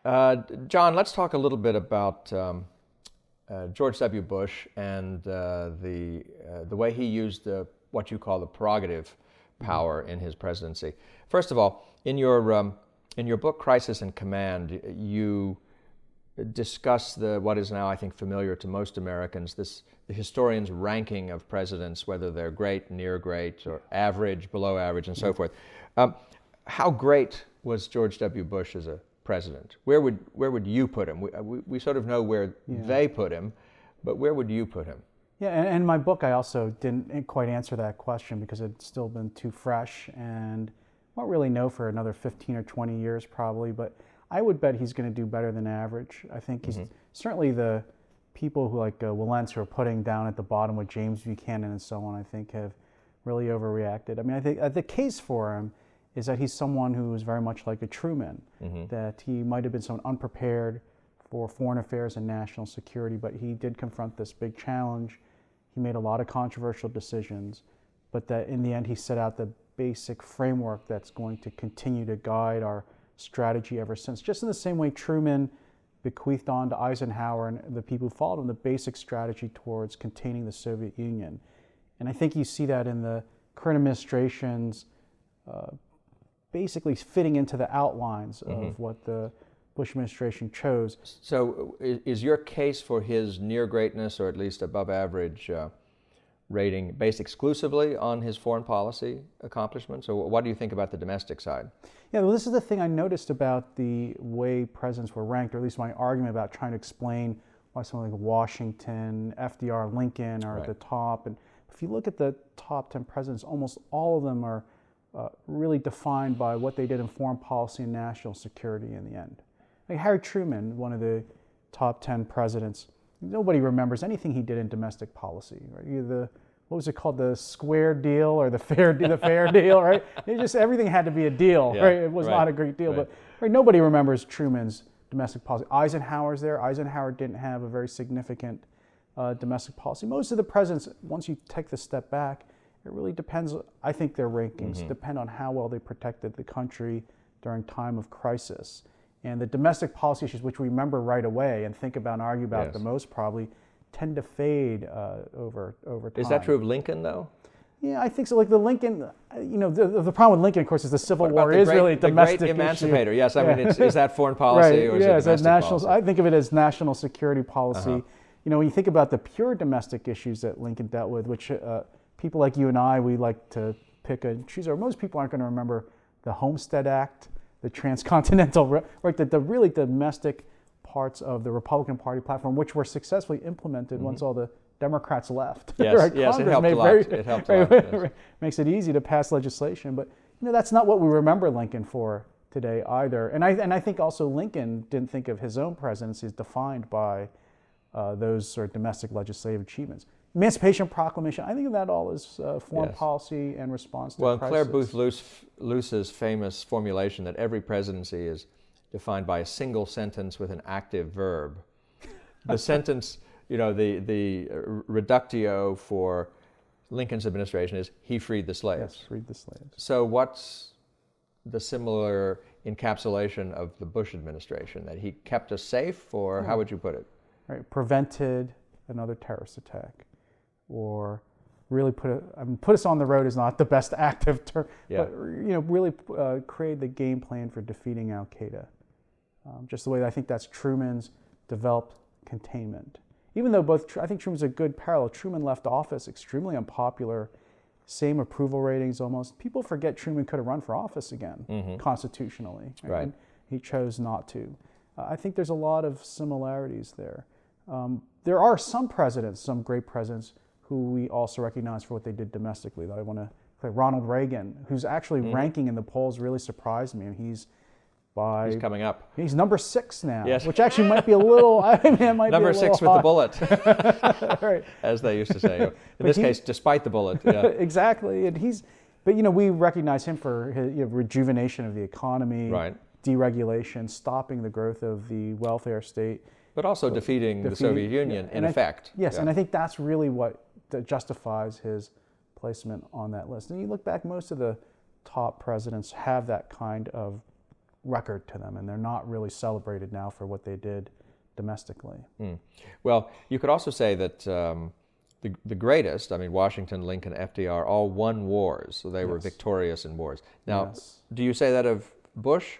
John, let's talk a little bit about George W. Bush and the way he used what you call the prerogative power in his presidency. First of all, in your book Crisis and Command, you discuss what is now, I think, familiar to most Americans, the historian's ranking of presidents, whether they're great, near great, or average, below average, and so forth. How great was George W. Bush as a president? Where would you put him? We sort of know where they put him, but where would you put him? Yeah, and in my book, I also didn't quite answer that question because it's still been too fresh and won't really know for another 15 or 20 years probably, but I would bet he's going to do better than average. I think he's certainly the people who like Wilentz, who are putting down at the bottom with James Buchanan and so on, I think have really overreacted. I mean, I think the case for him is that he's someone who is very much like a Truman, that he might have been someone unprepared for foreign affairs and national security, but he did confront this big challenge. He made a lot of controversial decisions, but that in the end he set out the basic framework that's going to continue to guide our strategy ever since. Just in the same way Truman bequeathed on to Eisenhower and the people who followed him the basic strategy towards containing the Soviet Union. And I think you see that in the current administration's basically fitting into the outlines of what the Bush administration chose. So is your case for his near greatness, or at least above average rating, based exclusively on his foreign policy accomplishments? Or what do you think about the domestic side? Yeah, well, this is the thing I noticed about the way presidents were ranked, or at least my argument about trying to explain why someone like Washington, FDR, Lincoln are at the top. And if you look at the top 10 presidents, almost all of them are really defined by what they did in foreign policy and national security in the end. Like Harry Truman, one of the top 10 presidents, nobody remembers anything he did in domestic policy. Right? What was it called, the square deal or the fair deal, right? It just, everything had to be a deal, right? It was not a great deal, but nobody remembers Truman's domestic policy. Eisenhower's there. Eisenhower didn't have a very significant domestic policy. Most of the presidents, once you take the step back, it really depends. I think their rankings depend on how well they protected the country during time of crisis. And the domestic policy issues, which we remember right away and think about and argue about the most probably, tend to fade over time. Is that true of Lincoln, though? Yeah, I think so. Like the Lincoln, the problem with Lincoln, of course, is the Civil War is really a domestic the great emancipator. issue. Yes, I mean, is that foreign policy or is it domestic policy? I think of it as national security policy. When you think about the pure domestic issues that Lincoln dealt with, which people like you and I, we like to pick and choose, or most people aren't going to remember the Homestead Act, the transcontinental, right, the really domestic parts of the Republican Party platform, which were successfully implemented once all the Democrats left. Yes, right? yes, it helped a lot. It helped a lot. Yes. Makes it easy to pass legislation, but that's not what we remember Lincoln for today either. And I think also Lincoln didn't think of his own presidency as defined by those sort of domestic legislative achievements. Emancipation Proclamation, I think of that all as foreign policy and response to crisis. Well, Clare Boothe Luce's famous formulation that every presidency is defined by a single sentence with an active verb. The sentence, the reductio for Lincoln's administration is, he freed the slaves. Yes, freed the slaves. So what's the similar encapsulation of the Bush administration? That he kept us safe, or how would you put it? Right, prevented another terrorist attack, or really put us on the road is not the best active term, but really create the game plan for defeating Al Qaeda. Just the way I think that's Truman's developed containment. Even though I think Truman's a good parallel. Truman left office extremely unpopular, same approval ratings almost. People forget Truman could have run for office again constitutionally. Right. And he chose not to. I think there's a lot of similarities there. There are some presidents, some great presidents, who we also recognize for what they did domestically. That I want to play Ronald Reagan, who's actually ranking in the polls, really surprised me. And he's coming up. He's number 6 now, which actually might be a little. Number 6 with the bullet, right, as they used to say. In this case, despite the bullet. Yeah. Exactly, and we recognize him for his rejuvenation of the economy, right, deregulation, stopping the growth of the welfare state. But also defeating the Soviet Union, in effect. Yes, and I think that's really what justifies his placement on that list. And you look back, most of the top presidents have that kind of record to them, and they're not really celebrated now for what they did domestically. Well, you could also say that the greatest, I mean, Washington, Lincoln, FDR, all won wars, so they were victorious in wars. Now, do you say that of Bush?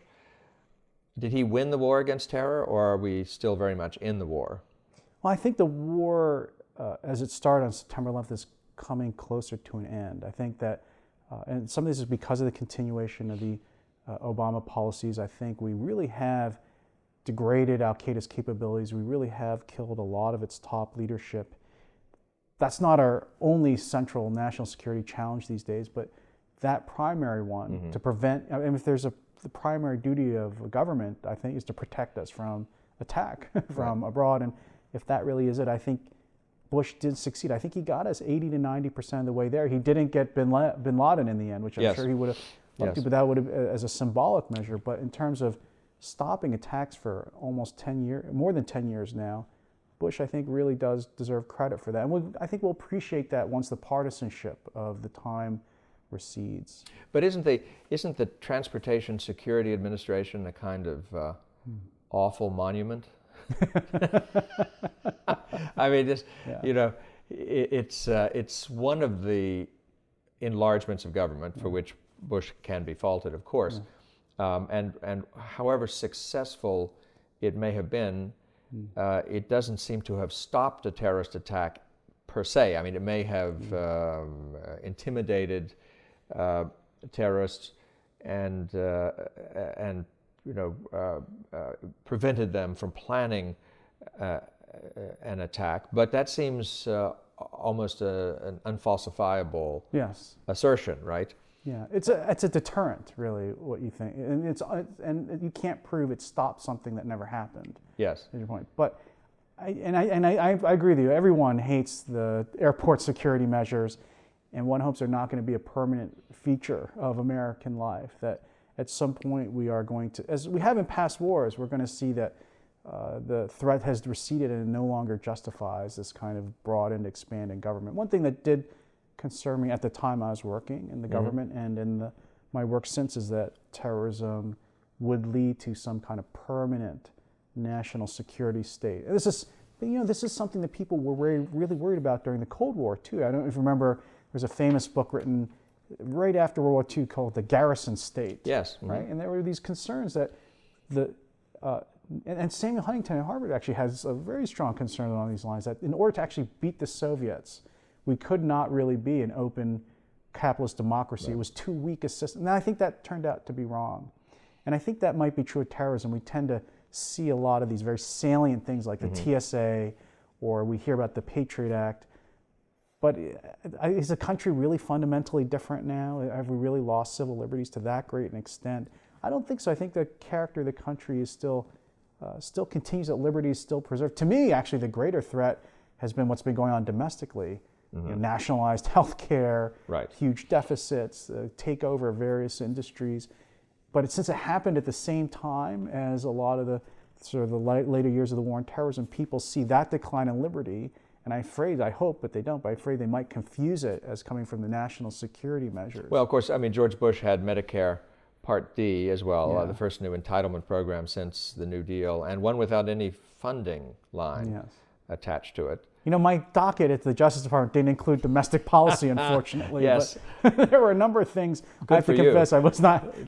Did he win the war against terror, or are we still very much in the war? Well, I think the war, as it started on September 11th, is coming closer to an end. I think that, and some of this is because of the continuation of the Obama policies. I think we really have degraded al-Qaeda's capabilities. We really have killed a lot of its top leadership. That's not our only central national security challenge these days, but that primary one to prevent, I mean, if there's the primary duty of a government, I think, is to protect us from attack from abroad. And if that really is it, I think Bush did succeed. I think he got us 80 to 90% of the way there. He didn't get bin Laden in the end, which I'm sure he would have loved to, but that would have, as a symbolic measure. But in terms of stopping attacks for almost 10 years, more than 10 years now, Bush, I think, really does deserve credit for that. And I think we'll appreciate that once the partisanship of the time recedes. But isn't the Transportation Security Administration a kind of awful monument? I mean, just you know, it's one of the enlargements of government for which Bush can be faulted, of course, and however successful it may have been, it doesn't seem to have stopped a terrorist attack per se. I mean, it may have intimidated terrorists and you know, prevented them from planning an attack, but that seems almost an unfalsifiable assertion, right? Yeah, it's a deterrent, really, what you think, and you can't prove it stopped something that never happened. Yes, is your point. But I agree with you. Everyone hates the airport security measures, and one hopes they're not going to be a permanent feature of American life. That at some point we are going to, as we have in past wars, we're going to see that the threat has receded and it no longer justifies this kind of broad and expanded government. One thing that did concern me at the time I was working in the government and in my work since is that terrorism would lead to some kind of permanent national security state. And this is something that people were really worried about during the Cold War too. I don't know if you remember, there's a famous book written right after World War II called The Garrison State. Yes. Right? And there were these concerns that and Samuel Huntington at Harvard actually has a very strong concern along these lines, that in order to actually beat the Soviets, we could not really be an open capitalist democracy. Right. It was too weak a system. And I think that turned out to be wrong. And I think that might be true of terrorism. We tend to see a lot of these very salient things like the TSA, or we hear about the Patriot Act. But is the country really fundamentally different now? Have we really lost civil liberties to that great an extent? I don't think so. I think the character of the country is still continues, that liberty is still preserved. To me, actually, the greater threat has been what's been going on domestically. You know, nationalized health care, huge deficits, takeover of various industries. But since it happened at the same time as a lot of the sort of the later years of the war on terrorism, people see that decline in liberty. And I hope, but they don't, but I'm afraid they might confuse it as coming from the national security measures. Well, of course, I mean, George Bush had Medicare Part D as well, the first new entitlement program since the New Deal, and one without any funding line attached to it. You know, my docket at the Justice Department didn't include domestic policy, unfortunately. Yes. But there were a number of things I have to confess I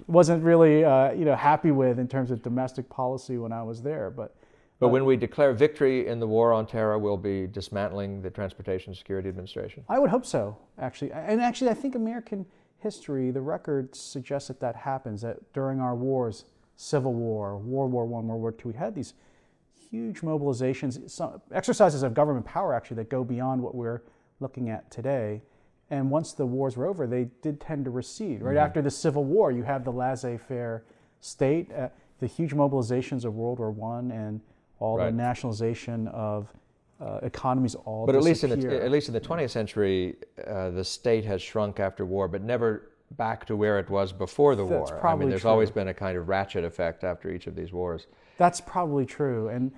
wasn't really happy with in terms of domestic policy when I was there. But when we declare victory in the war on terror, we'll be dismantling the Transportation Security Administration? I would hope so, actually. And actually, I think American history, the record suggests that happens, that during our wars, Civil War, World War I, World War II, we had these huge mobilizations, some exercises of government power actually that go beyond what we're looking at today. And once the wars were over, they did tend to recede. Right after the Civil War, you have the laissez-faire state, the huge mobilizations of World War I, and all the nationalization of economies all But disappear. at least in the 20th century, the state has shrunk after war, but never back to where it was before the war. Probably I mean, there's true. always been a kind of ratchet effect after each of these wars. That's probably true, and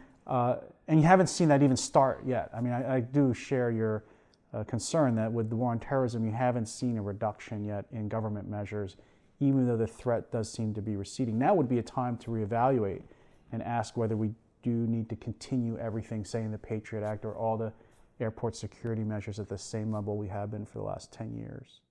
you haven't seen that even start yet. I mean, I do share your concern that with the war on terrorism, you haven't seen a reduction yet in government measures even though the threat does seem to be receding. Now would be a time to reevaluate and ask whether we do need to continue everything, say in the Patriot Act, or all the airport security measures at the same level we have been for the last 10 years.